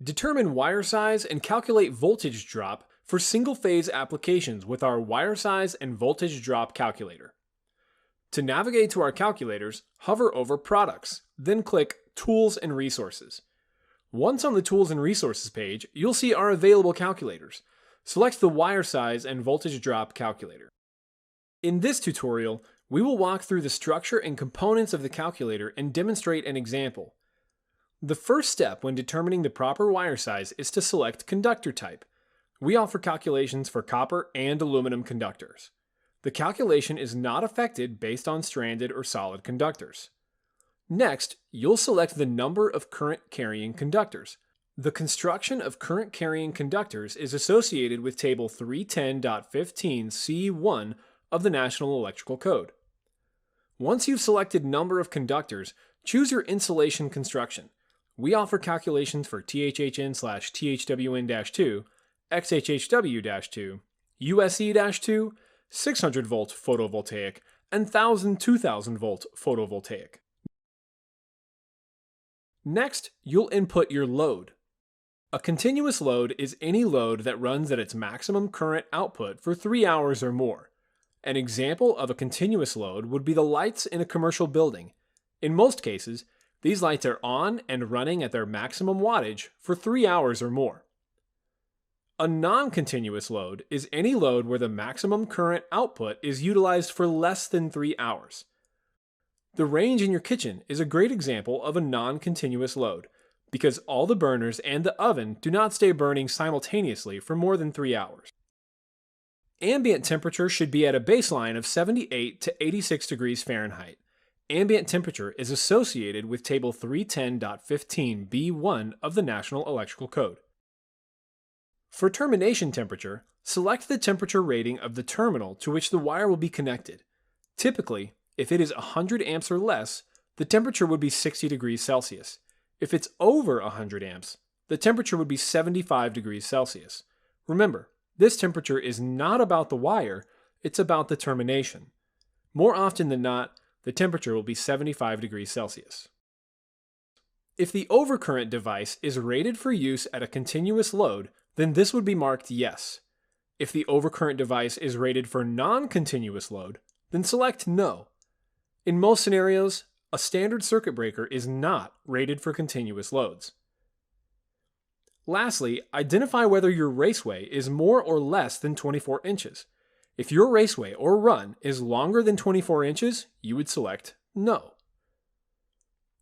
Determine wire size and calculate voltage drop for single-phase applications with our wire size and voltage drop calculator. To navigate to our calculators, hover over Products, then click Tools and Resources. Once on the Tools and Resources page, you'll see our available calculators. Select the wire size and voltage drop calculator. In this tutorial, we will walk through the structure and components of the calculator and demonstrate an example. The first step when determining the proper wire size is to select conductor type. We offer calculations for copper and aluminum conductors. The calculation is not affected based on stranded or solid conductors. Next, you'll select the number of current carrying conductors. The construction of current carrying conductors is associated with Table 310.15c1 of the National Electrical Code. Once you've selected number of conductors, choose your insulation construction. We offer calculations for THHN/THWN-2, XHHW-2, USE-2, 600 volt photovoltaic, and 2000 volt photovoltaic. Next, you'll input your load. A continuous load is any load that runs at its maximum current output for 3 hours or more. An example of a continuous load would be the lights in a commercial building. In most cases, these lights are on and running at their maximum wattage for 3 hours or more. A non-continuous load is any load where the maximum current output is utilized for less than 3 hours. The range in your kitchen is a great example of a non-continuous load, because all the burners and the oven do not stay burning simultaneously for more than 3 hours. Ambient temperature should be at a baseline of 78 to 86 degrees Fahrenheit. Ambient temperature is associated with Table 310.15b1 of the National Electrical Code. For termination temperature, select the temperature rating of the terminal to which the wire will be connected. Typically, if it is 100 amps or less, the temperature would be 60 degrees Celsius. If it's over 100 amps, the temperature would be 75 degrees Celsius. Remember, this temperature is not about the wire, it's about the termination. More often than not, the temperature will be 75 degrees Celsius. If the overcurrent device is rated for use at a continuous load, then this would be marked yes. If the overcurrent device is rated for non-continuous load, then select no. In most scenarios, a standard circuit breaker is not rated for continuous loads. Lastly, identify whether your raceway is more or less than 24 inches. If your raceway or run is longer than 24 inches, you would select no.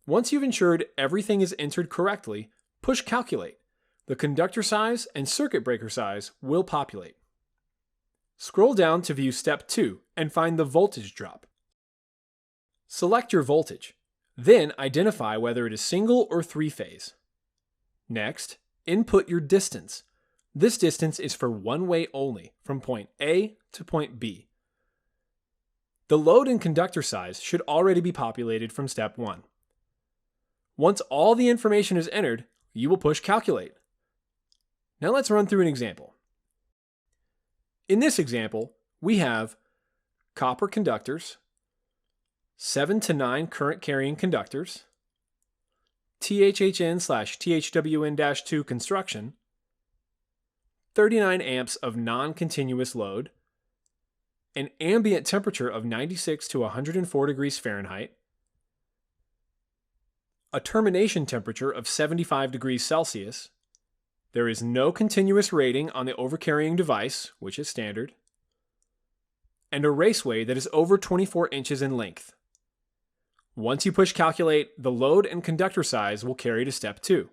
Once you've ensured everything is entered correctly, push Calculate. The conductor size and circuit breaker size will populate. Scroll down to view Step 2 and find the voltage drop. Select your voltage. Then identify whether it is single or three-phase. Next, input your distance. This distance is for one way only, from point A to point B. The load and conductor size should already be populated from Step 1. Once all the information is entered, you will push Calculate. Now let's run through an example. In this example, we have copper conductors, 7 to 9 current carrying conductors, THHN/THWN-2 construction, 39 amps of non-continuous load, an ambient temperature of 96 to 104 degrees Fahrenheit, a termination temperature of 75 degrees Celsius. There is no continuous rating on the overcarrying device, which is standard, and a raceway that is over 24 inches in length. Once you push Calculate, the load and conductor size will carry to Step 2.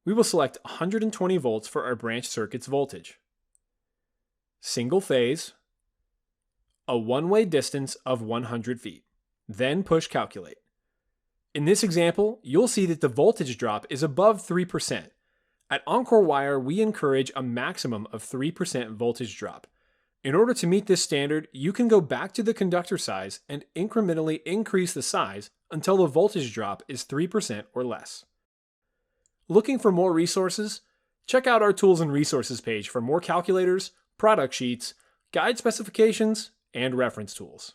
We will select 120 volts for our branch circuit's voltage. Single phase, a one-way distance of 100 feet. Then push Calculate. In this example, you'll see that the voltage drop is above 3%. At Encore Wire, we encourage a maximum of 3% voltage drop. In order to meet this standard, you can go back to the conductor size and incrementally increase the size until the voltage drop is 3% or less. Looking for more resources? Check out our Tools and Resources page for more calculators, product sheets, guide specifications, and reference tools.